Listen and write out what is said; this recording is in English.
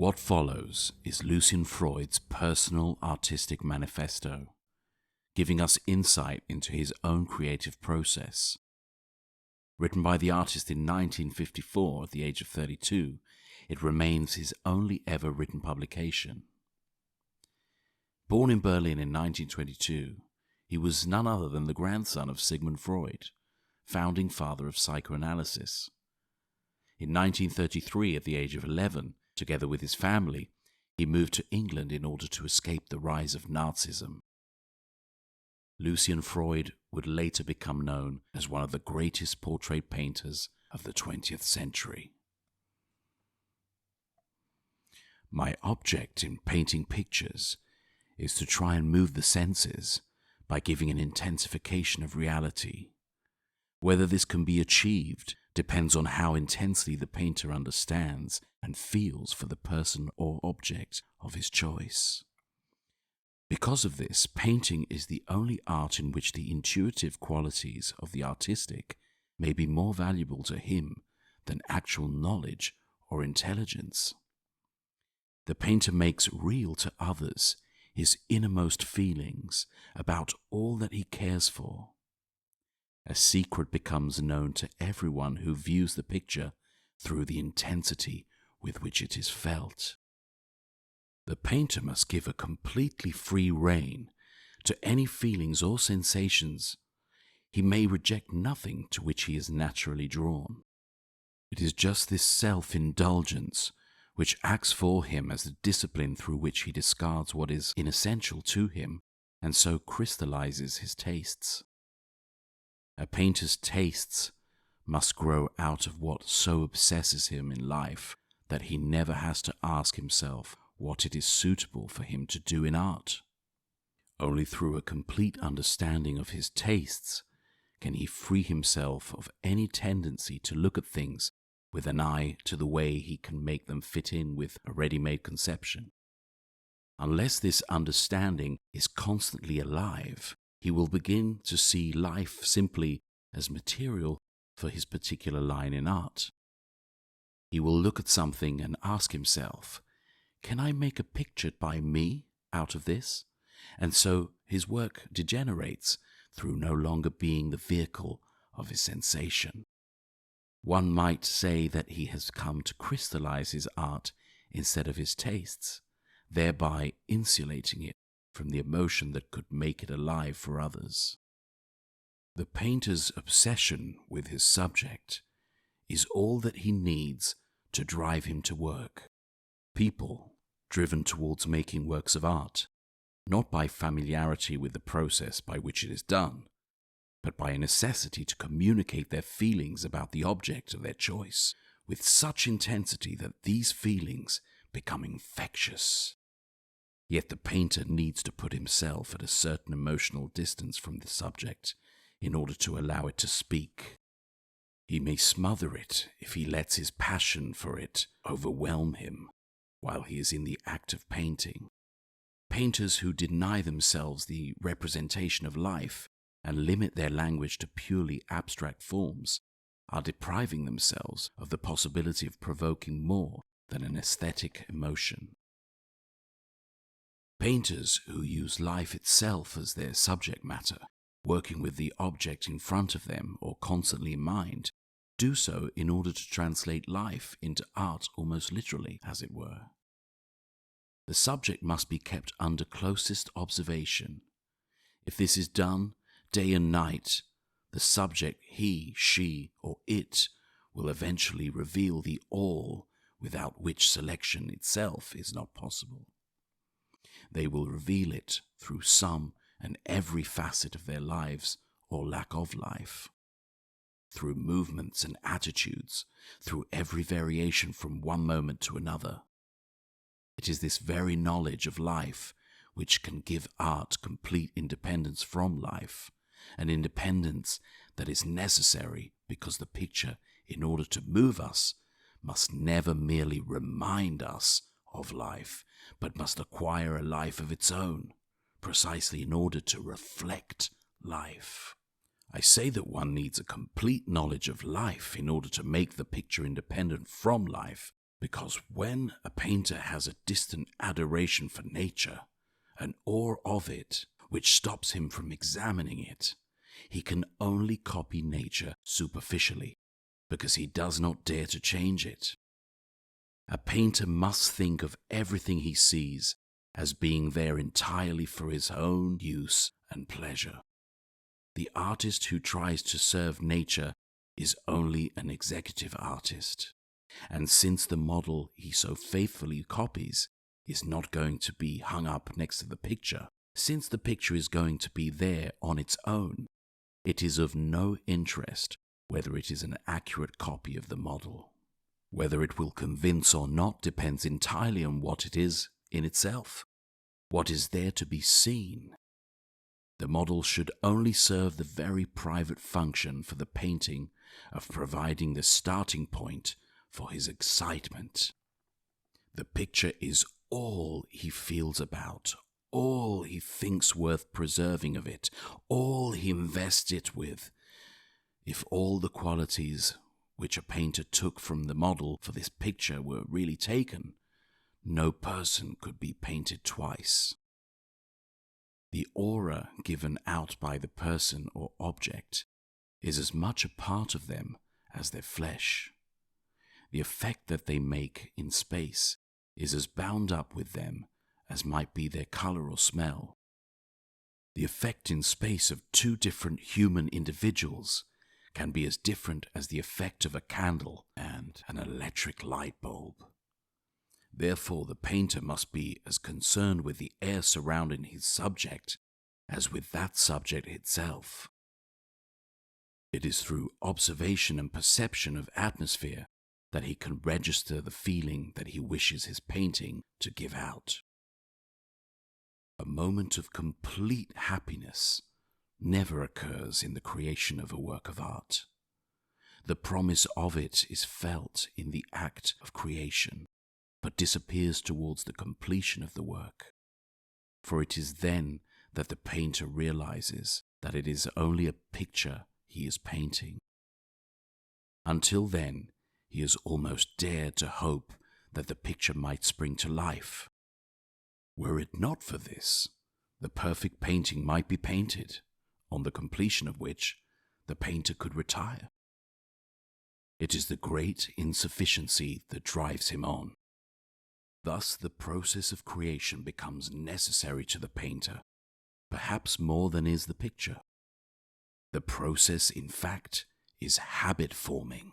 What follows is Lucian Freud's personal artistic manifesto, giving us insight into his own creative process. Written by the artist in 1954 at the age of 32, it remains his only ever written publication. Born in Berlin in 1922, he was none other than the grandson of Sigmund Freud, founding father of psychoanalysis. In 1933, at the age of 11, together with his family, he moved to England in order to escape the rise of Nazism. Lucian Freud would later become known as one of the greatest portrait painters of the 20th century. My object in painting pictures is to try and move the senses by giving an intensification of reality. Whether this can be achieved depends on how intensely the painter understands and feels for the person or object of his choice. Because of this, painting is the only art in which the intuitive qualities of the artistic may be more valuable to him than actual knowledge or intelligence. The painter makes real to others his innermost feelings about all that he cares for. A secret becomes known to everyone who views the picture through the intensity with which it is felt. The painter must give a completely free rein to any feelings or sensations. He may reject nothing to which he is naturally drawn. It is just this self-indulgence which acts for him as the discipline through which he discards what is inessential to him and so crystallizes his tastes. A painter's tastes must grow out of what so obsesses him in life that he never has to ask himself what it is suitable for him to do in art. Only through a complete understanding of his tastes can he free himself of any tendency to look at things with an eye to the way he can make them fit in with a ready-made conception. Unless this understanding is constantly alive, he will begin to see life simply as material for his particular line in art. He will look at something and ask himself, can I make a picture by me out of this? And so his work degenerates through no longer being the vehicle of his sensation. One might say that he has come to crystallize his art instead of his tastes, thereby insulating it from the emotion that could make it alive for others. The painter's obsession with his subject is all that he needs to drive him to work. People driven towards making works of art, not by familiarity with the process by which it is done, but by a necessity to communicate their feelings about the object of their choice with such intensity that these feelings become infectious. Yet the painter needs to put himself at a certain emotional distance from the subject in order to allow it to speak. He may smother it if he lets his passion for it overwhelm him while he is in the act of painting. Painters who deny themselves the representation of life and limit their language to purely abstract forms are depriving themselves of the possibility of provoking more than an aesthetic emotion. Painters who use life itself as their subject matter, working with the object in front of them or constantly in mind, do so in order to translate life into art almost literally, as it were. The subject must be kept under closest observation. If this is done day and night, the subject, he, she, or it, will eventually reveal the all without which selection itself is not possible. They will reveal it through some and every facet of their lives or lack of life, through movements and attitudes, through every variation from one moment to another. It is this very knowledge of life which can give art complete independence from life, an independence that is necessary because the picture, in order to move us, must never merely remind us of life, but must acquire a life of its own, precisely in order to reflect life. I say that one needs a complete knowledge of life in order to make the picture independent from life, Because when a painter has a distant adoration for nature, an awe of it, which stops him from examining it, he can only copy nature superficially, because he does not dare to change it. A painter must think of everything he sees as being there entirely for his own use and pleasure. The artist who tries to serve nature is only an executive artist. And since the model he so faithfully copies is not going to be hung up next to the picture, since the picture is going to be there on its own, it is of no interest whether it is an accurate copy of the model. Whether it will convince or not depends entirely on what it is in itself, what is there to be seen. The model should only serve the very private function for the painting of providing the starting point for his excitement. The picture is all he feels about, all he thinks worth preserving of it, all he invests it with. If all the qualities which a painter took from the model for this picture were really taken, no person could be painted twice. The aura given out by the person or object is as much a part of them as their flesh. The effect that they make in space is as bound up with them as might be their color or smell. The effect in space of two different human individuals can be as different as the effect of a candle and an electric light bulb. Therefore, the painter must be as concerned with the air surrounding his subject as with that subject itself. It is through observation and perception of atmosphere that he can register the feeling that he wishes his painting to give out. A moment of complete happiness never occurs in the creation of a work of art. The promise of it is felt in the act of creation, but disappears towards the completion of the work. For it is then that the painter realizes that it is only a picture he is painting. Until then, he has almost dared to hope that the picture might spring to life. Were it not for this, the perfect painting might be painted, on the completion of which the painter could retire. It is the great insufficiency that drives him on. Thus the process of creation becomes necessary to the painter, perhaps more than is the picture. The process, in fact, is habit-forming.